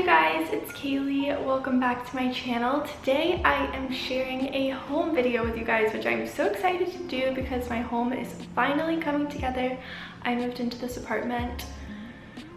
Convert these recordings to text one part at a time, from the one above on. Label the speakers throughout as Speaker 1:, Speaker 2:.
Speaker 1: guys, it's Kaylee. Welcome back to my channel. Today I am sharing a home video with you guys, which I'm so excited to do because my home is finally coming together. I moved into this apartment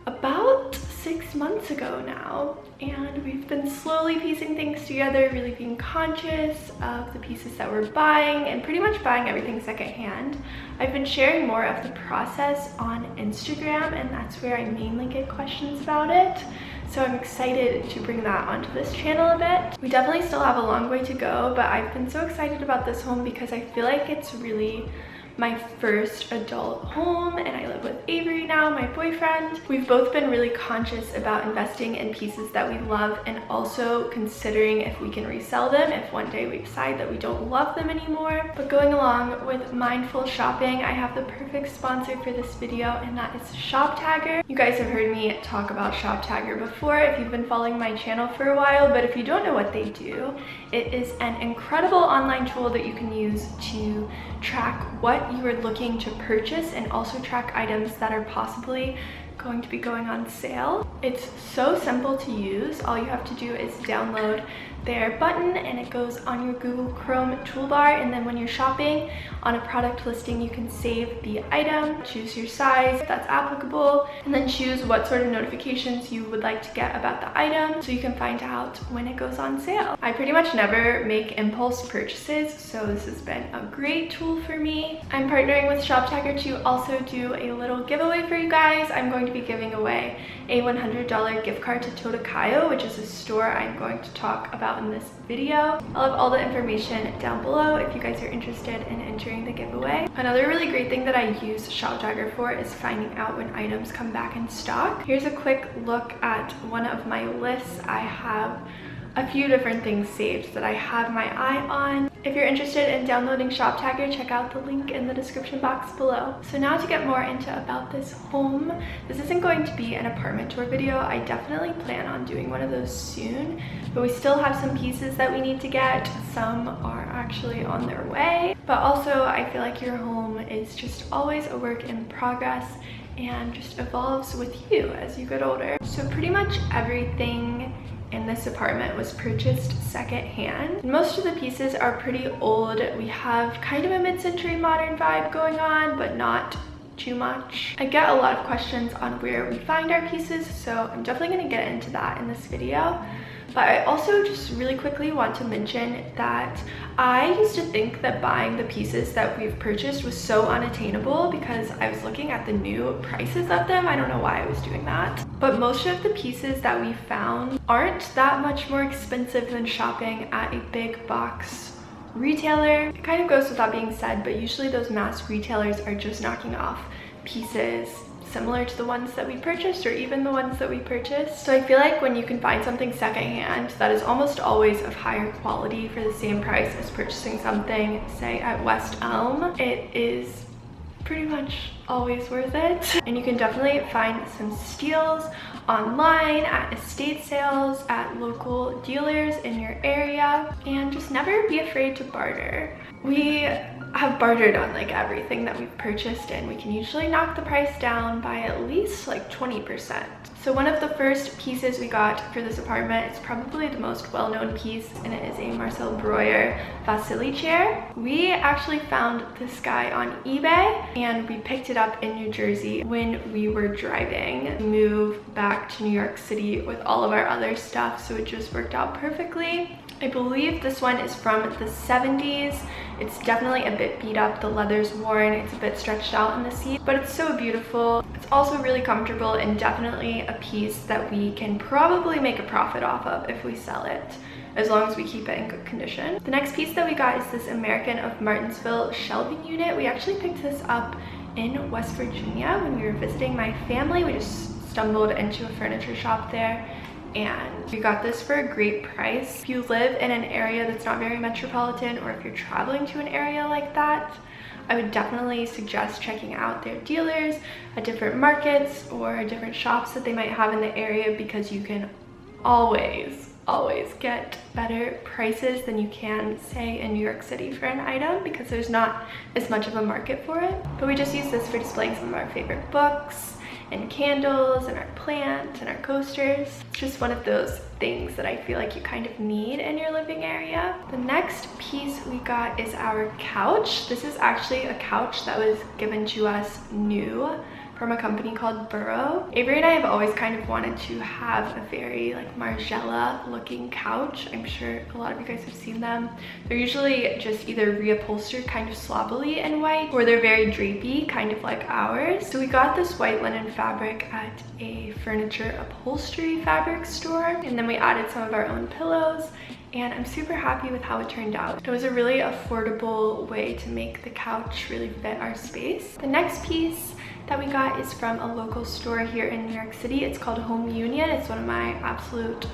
Speaker 1: about 6 months ago now, and we've been slowly piecing things together, really being conscious of the pieces that we're buying and pretty much buying everything secondhand. I've been sharing more of the process on Instagram, and that's where I mainly get questions about it. So I'm excited to bring that onto this channel a bit. We definitely still have a long way to go, but I've been so excited about this home because I feel like it's really my first adult home, and I live with Avery now, my boyfriend. We've both been really conscious about investing in pieces that we love and also considering if we can resell them if one day we decide that we don't love them anymore. But going along with mindful shopping, I have the perfect sponsor for this video, and that is Shoptagr. You guys have heard me talk about Shoptagr before if you've been following my channel for a while, but if you don't know what they do, it is an incredible online tool that you can use to track what you are looking to purchase and also track items that are possibly going to be going on sale. It's so simple to use. All you have to do is download their button and it goes on your Google Chrome toolbar, and then when you're shopping on a product listing, you can save the item, choose your size if that's applicable, and then choose what sort of notifications you would like to get about the item so you can find out when it goes on sale. I pretty much never make impulse purchases, so this has been a great tool for me. I'm partnering with Shoptagr to also do a little giveaway for you guys. I'm going to be giving away a $100 gift card to Totokaelo, which is a store I'm going to talk about in this video. I'll have all the information down below if you guys are interested in entering the giveaway. Another really great thing that I use Shoptagr for is finding out when items come back in stock. Here's a quick look at one of my lists. I have a few different things saved that I have my eye on. If you're interested in downloading Shoptagr, check out the link in the description box below. So now to get more into about this home. This isn't going to be an apartment tour video. I definitely plan on doing one of those soon, but we still have some pieces that we need to get. Some are actually on their way, but also I feel like your home is just always a work in progress and just evolves with you as you get older. So pretty much everything in this apartment was purchased secondhand. Most of the pieces are pretty old. We have kind of a mid-century modern vibe going on, but not too much. I get a lot of questions on where we find our pieces, so I'm definitely going to get into that in this video. But I also just really quickly want to mention that I used to think that buying the pieces that we've purchased was so unattainable because I was looking at the new prices of them. I don't know why I was doing that. But most of the pieces that we found aren't that much more expensive than shopping at a big box retailer. It kind of goes without being said, but usually those mass retailers are just knocking off pieces similar to the ones that we purchased or even the ones that we purchased. So I feel like when you can find something secondhand that is almost always of higher quality for the same price as purchasing something, say at West Elm, it is pretty much always worth it. And you can definitely find some steals online, at estate sales, at local dealers in your area, and just never be afraid to barter. We have bartered on like everything that we've purchased, and we can usually knock the price down by at least like 20%. So one of the first pieces we got for this apartment is probably the most well-known piece, and it is a Marcel Breuer Vasily chair. We actually found this guy on eBay, and we picked it up in New Jersey when we were driving to move back to New York City with all of our other stuff, so it just worked out perfectly. I believe this one is from the 70s. It's definitely a bit beat up, the leather's worn, it's a bit stretched out in the seat, but it's so beautiful. It's also really comfortable and definitely a piece that we can probably make a profit off of if we sell it, as long as we keep it in good condition. The next piece that we got is this American of Martinsville shelving unit. We actually picked this up in West Virginia when we were visiting my family. We just stumbled into a furniture shop there, and we got this for a great price. If you live in an area that's not very metropolitan, or if you're traveling to an area like that, I would definitely suggest checking out their dealers at different markets or different shops that they might have in the area, because you can always get better prices than you can, say, in New York City for an item, because there's not as much of a market for it. But we just use this for displaying some of our favorite books and candles and our plants and our coasters. It's just one of those things that I feel like you kind of need in your living area. The next piece we got is our couch. This is actually a couch that was given to us new from a company called Burrow. Avery and I have always kind of wanted to have a very like Margiela looking couch. I'm sure a lot of you guys have seen them. They're usually just either reupholstered kind of sloppily in white, or they're very drapey, kind of like ours. So we got this white linen fabric at a furniture upholstery fabric store, and then we added some of our own pillows, and I'm super happy with how it turned out. It was a really affordable way to make the couch really fit our space. The next piece that we got is from a local store here in New York City. It's called Home Union. It's one of my absolute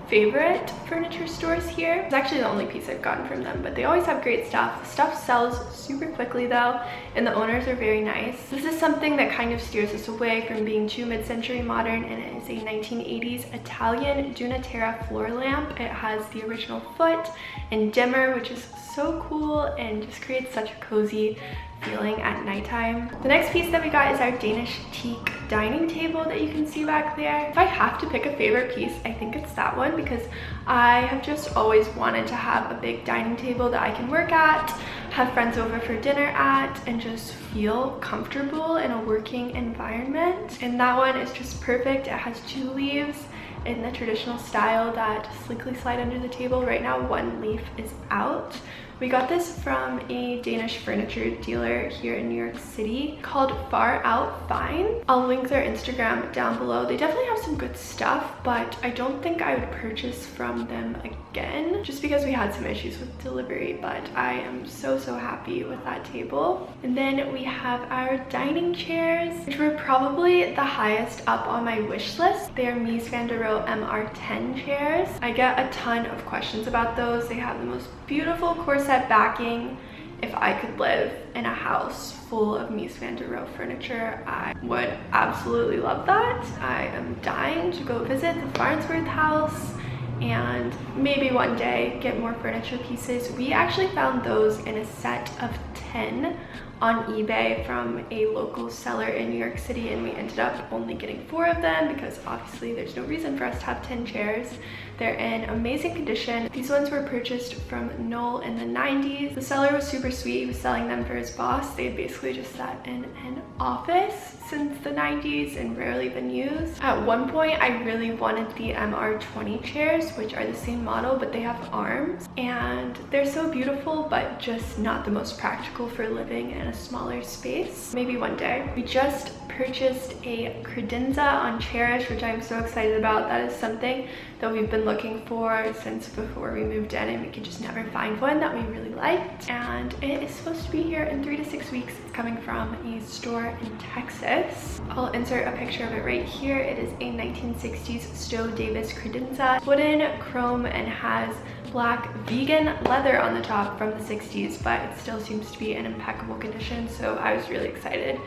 Speaker 1: favorite furniture stores here. It's actually the only piece I've gotten from them, but they always have great stuff. The stuff sells super quickly though, and the owners are very nice. This is something that kind of steers us away from being too mid-century modern, and it is a 1980s Italian Dunaterra floor lamp. It has the original foot and dimmer, which is so cool and just creates such a cozy feeling at nighttime. The next piece that we got is our Danish teak dining table that you can see back there. If I have to pick a favorite piece, I think it's that one, because I have just always wanted to have a big dining table that I can work at, have friends over for dinner at, and just feel comfortable in a working environment. And that one is just perfect. It has 2 leaves in the traditional style that sleekly slide under the table. Right now, 1 leaf is out. We got this from a Danish furniture dealer here in New York City called Faroutfinds. I'll link their Instagram down below. They definitely have some good stuff, but I don't think I would purchase from them again, just because we had some issues with delivery, but I am so happy with that table. And then we have our dining chairs, which were probably the highest up on my wish list. They are Mies van der Rohe MR10 chairs. I get a ton of questions about those. They have the most beautiful corset backing. If I could live in a house full of Mies van der Rohe furniture, I would absolutely love that. I am dying to go visit the Farnsworth house and maybe one day get more furniture pieces. We actually found those in a set of 10 on eBay from a local seller in New York City, and we ended up only getting 4 of them because obviously there's no reason for us to have 10 chairs. They're in amazing condition. These ones were purchased from Noel in the 90s. The seller was super sweet. He was selling them for his boss. They had basically just sat in an office since the 90s and rarely been used. At one point, I really wanted the MR20 chairs, which are the same model, but they have arms, and they're so beautiful, but just not the most practical for living in a smaller space. Maybe one day. We just purchased a credenza on Chairish, which I'm so excited about. That is something that we've been looking for since before we moved in, and we could just never find one that we really liked. And it is supposed to be here in 3 to 6 weeks. It's coming from a store in Texas. I'll insert a picture of it right here. It is a 1960s Stowe Davis credenza, wooden, chrome, and has black vegan leather on the top from the 60s, but it still seems to be in impeccable condition. So I was really excited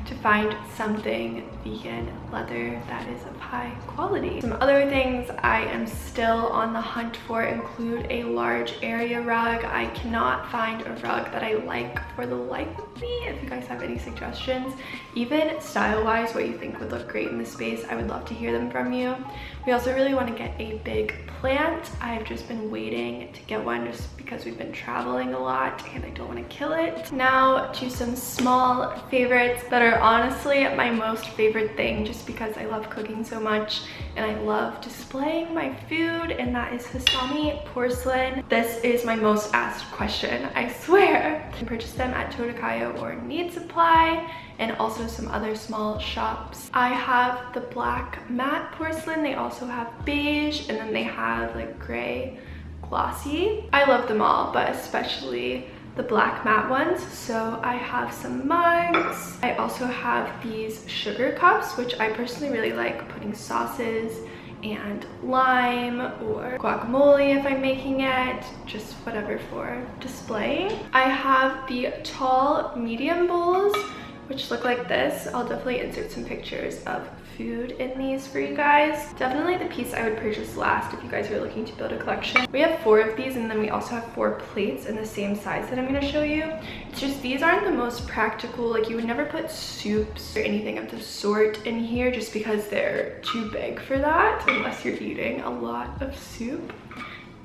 Speaker 1: to find something vegan leather that is of high quality. Some other things I am still on the hunt for include a large area rug. I cannot find a rug that I like for the life of me. If you guys have any suggestions, even style-wise, what you think would look great in this space, I would love to hear them from you. We also really want to get a big plant. I've just been waiting to get one just because we've been traveling a lot and I don't want to kill it. Now to some small favorites that are honestly my most favorite thing, just because I love cooking so much and I love displaying my food, and that is Hasami porcelain. This is my most asked question, I swear. You can purchase them at Totokaelo or Need Supply, and also some other small shops. I have the black matte porcelain. They also have beige, and then they have like gray glossy. I love them all, but especially the black matte ones. So I have some mugs. I also have these sugar cups, which I personally really like putting sauces and lime or guacamole if I'm making it, just whatever for displaying. I have the tall medium bowls, which look like this. I'll definitely insert some pictures of food in these for you guys. Definitely the piece I would purchase last if you guys are looking to build a collection. We have 4 of these, and then we also have 4 plates in the same size that I'm going to show you. It's just these aren't the most practical. Like, you would never put soups or anything of the sort in here just because they're too big for that, unless you're eating a lot of soup.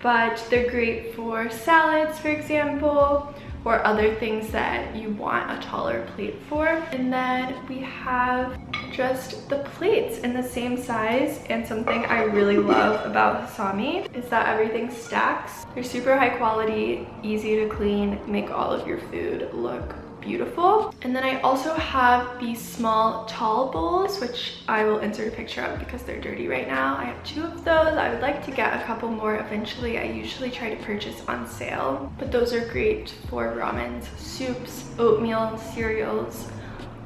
Speaker 1: But they're great for salads, for example, or other things that you want a taller plate for. And then we have just the plates in the same size, and something I really love about Hasami is that everything stacks. They're super high quality, easy to clean, make all of your food look beautiful. And then I also have these small tall bowls, which I will insert a picture of because they're dirty right now. I have 2 of those. I would like to get a couple more eventually. I usually try to purchase on sale, but those are great for ramens, soups, oatmeal, cereals,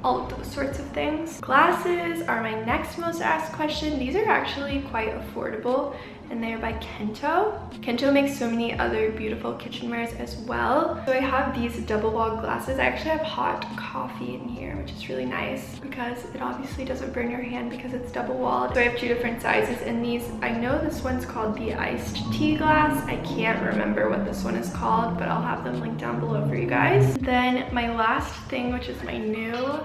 Speaker 1: all of those sorts of things. Glasses are my next most asked question. These are actually quite affordable, and they are by Kento. Kento makes so many other beautiful kitchenwares as well. So I have these double walled glasses. I actually have hot coffee in here, which is really nice because it obviously doesn't burn your hand because it's double walled. So I have 2 different sizes in these. I know this one's called the iced tea glass. I can't remember what this one is called, but I'll have them linked down below for you guys. Then my last thing, which is my new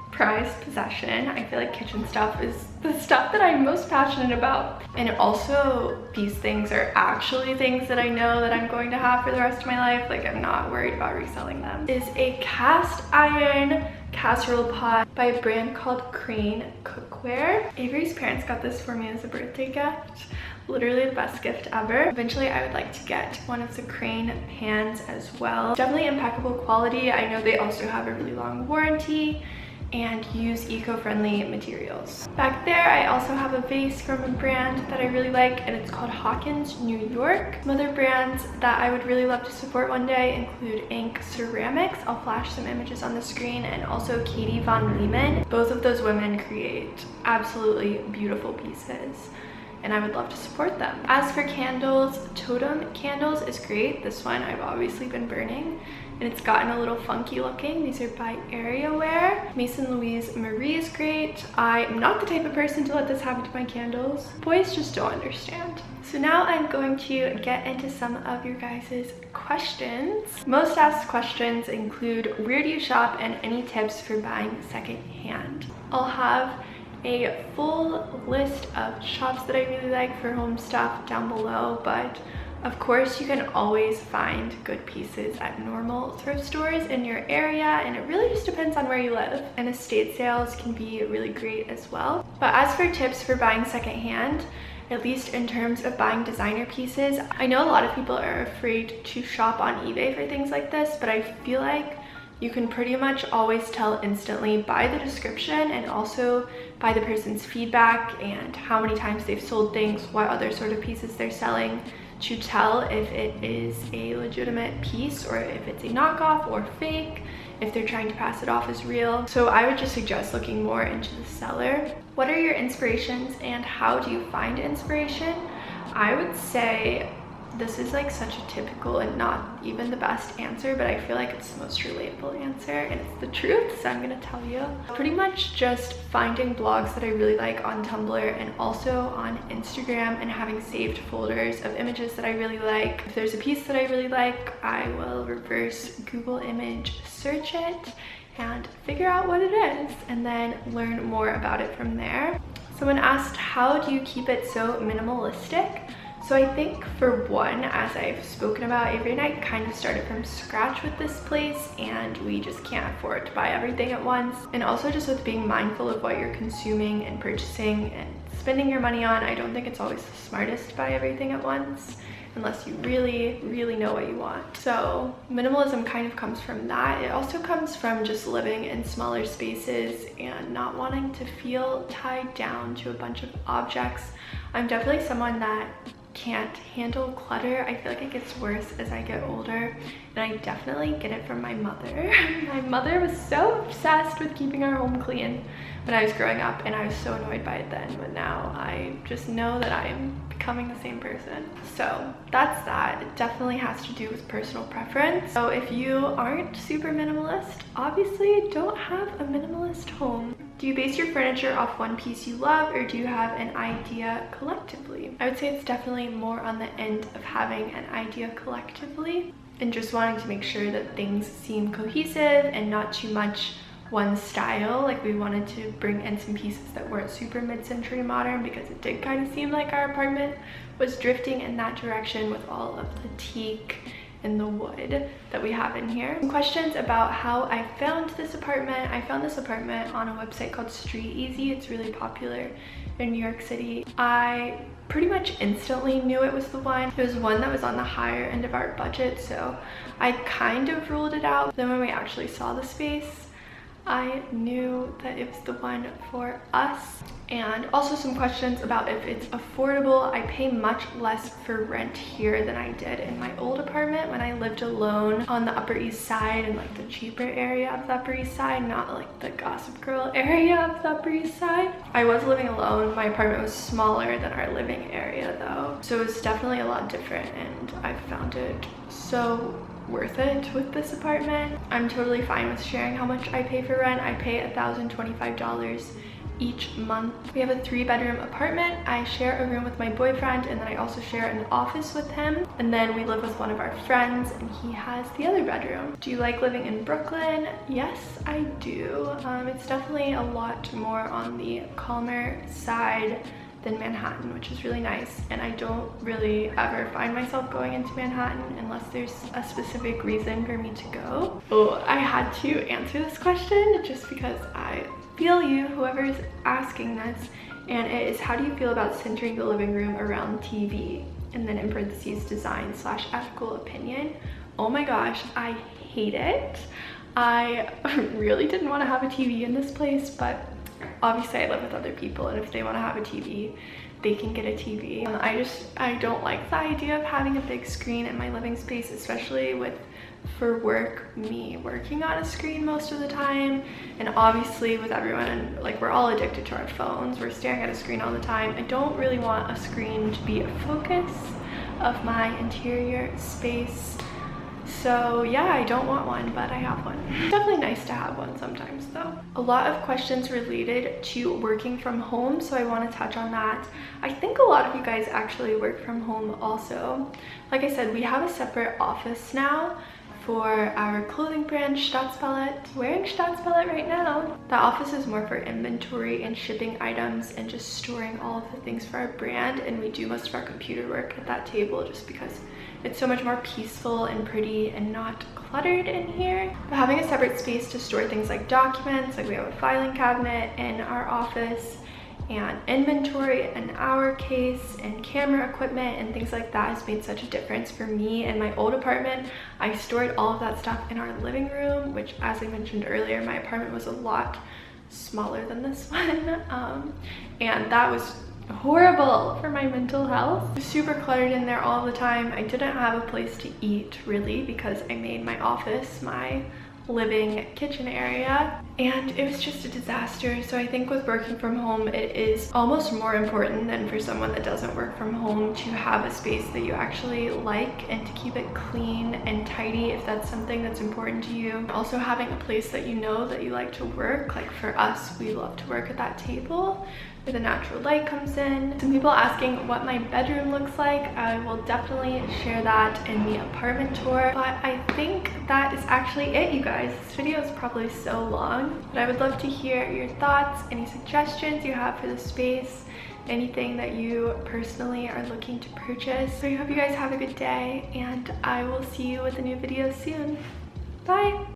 Speaker 1: prized possession. I feel like kitchen stuff is the stuff that I'm most passionate about. And also, these things are actually things that I know that I'm going to have for the rest of my life. Like, I'm not worried about reselling them. Is a cast iron casserole pot by a brand called Crane Cookware. Avery's parents got this for me as a birthday gift. Literally the best gift ever. Eventually I would like to get one of the Crane pans as well. Definitely impeccable quality. I know they also have a really long warranty and use eco-friendly materials. Back there, I also have a vase from a brand that I really like, and it's called Hawkins New York. Some other brands that I would really love to support one day include Ink Ceramics. I'll flash some images on the screen, and also Katie Von Leeman. Both of those women create absolutely beautiful pieces, and I would love to support them. As for candles, Totem Candles is great. This one I've obviously been burning, and it's gotten a little funky looking. These are by Areaware. Mason Louise Marie is great. I'm not the type of person to let this happen to my candles. Boys just don't understand. So now I'm going to get into some of your guys' questions. Most asked questions include where do you shop and any tips for buying secondhand. I'll have a full list of shops that I really like for home stuff down below, but of course you can always find good pieces at normal thrift stores in your area, and it really just depends on where you live. And estate sales can be really great as well. But as for tips for buying secondhand, at least in terms of buying designer pieces, I know a lot of people are afraid to shop on eBay for things like this, but I feel like you can pretty much always tell instantly by the description and also by the person's feedback and how many times they've sold things, what other sort of pieces they're selling, to tell if it is a legitimate piece or if it's a knockoff or fake, if they're trying to pass it off as real. So I would just suggest looking more into the seller. What are your inspirations and how do you find inspiration? I would say this is like such a typical and not even the best answer, but I feel like it's the most relatable answer and it's the truth, so I'm gonna tell you. Pretty much just finding blogs that I really like on Tumblr and also on Instagram, and having saved folders of images that I really like. If there's a piece that I really like, I will reverse Google image search it and figure out what it is and then learn more about it from there. Someone asked, how do you keep it so minimalistic? So I think for one, as I've spoken about, Avery and I kind of started from scratch with this place, and we just can't afford to buy everything at once. And also just with being mindful of what you're consuming and purchasing and spending your money on, I don't think it's always the smartest to buy everything at once unless you really, really know what you want. So minimalism kind of comes from that. It also comes from just living in smaller spaces and not wanting to feel tied down to a bunch of objects. I'm definitely someone that can't handle clutter. I feel like it gets worse as I get older, and I definitely get it from my mother. My mother was so obsessed with keeping our home clean when I was growing up, and I was so annoyed by it then, but now I just know that I'm becoming the same person. So that's that. It definitely has to do with personal preference. So if you aren't super minimalist, obviously don't have a minimalist home. Do you base your furniture off one piece you love, or do you have an idea collectively? I would say it's definitely more on the end of having an idea collectively and just wanting to make sure that things seem cohesive and not too much one style. Like, we wanted to bring in some pieces that weren't super mid-century modern because it did kind of seem like our apartment was drifting in that direction with all of the teak and the wood that we have in here. Some questions about how I found this apartment. I found this apartment on a website called StreetEasy. It's really popular in New York City. I pretty much instantly knew it was the one. It was one that was on the higher end of our budget, so I kind of ruled it out. Then when we actually saw the space, I knew that it was the one for us. And also some questions about if it's affordable. I pay much less for rent here than I did in my old apartment when I lived alone on the Upper East Side, and like the cheaper area of the Upper East Side, not like the Gossip Girl area of the Upper East Side. I was living alone. My apartment was smaller than our living area though, so it was definitely a lot different, and I found it so worth it with this apartment. I'm totally fine with sharing how much I pay for rent. I pay $1,025 each month. We have a 3-bedroom apartment. I share a room with my boyfriend, and then I also share an office with him, and then we live with one of our friends, and he has the other bedroom. Do you like living in Brooklyn? Yes, I do. It's definitely a lot more on the calmer side than Manhattan, which is really nice, and I don't really ever find myself going into Manhattan unless there's a specific reason for me to go. Oh, I had to answer this question just because I feel you, whoever's asking this, and it is, how do you feel about centering the living room around TV? And then in parentheses, design / ethical opinion. Oh my gosh, I hate it. I really didn't want to have a TV in this place, but obviously I live with other people, and if they want to have a TV, they can get a TV. I don't like the idea of having a big screen in my living space, especially with, for work, me working on a screen most of the time, and obviously with everyone, like, we're all addicted to our phones, we're staring at a screen all the time. I don't really want a screen to be a focus of my interior space. So yeah, I don't want one, but I have one. It's definitely nice to have one sometimes though. A lot of questions related to working from home, so I want to touch on that. I think a lot of you guys actually work from home also. Like I said, we have a separate office now for our clothing brand STAATSBALLETT. Wearing STAATSBALLETT right now. The office is more for inventory and shipping items and just storing all of the things for our brand, and we do most of our computer work at that table just because it's so much more peaceful and pretty and not cluttered in here. But having a separate space to store things like documents, like we have a filing cabinet in our office, and inventory in our case, and camera equipment and things like that has made such a difference for me. In my old apartment, I stored all of that stuff in our living room, which, as I mentioned earlier, my apartment was a lot smaller than this one, and that was horrible for my mental health. It was super cluttered in there all the time. I didn't have a place to eat really because I made my office my living kitchen area, and it was just a disaster. So I think with working from home, it is almost more important than for someone that doesn't work from home to have a space that you actually like and to keep it clean and tidy if that's something that's important to you. Also having a place that you know that you like to work. Like for us, we love to work at that table where the natural light comes in. Some people asking what my bedroom looks like. I will definitely share that in the apartment tour, but I think that is actually it, you guys. This video is probably so long, but I would love to hear your thoughts, any suggestions you have for the space, anything that you personally are looking to purchase. So I hope you guys have a good day, and I will see you with a new video soon. Bye!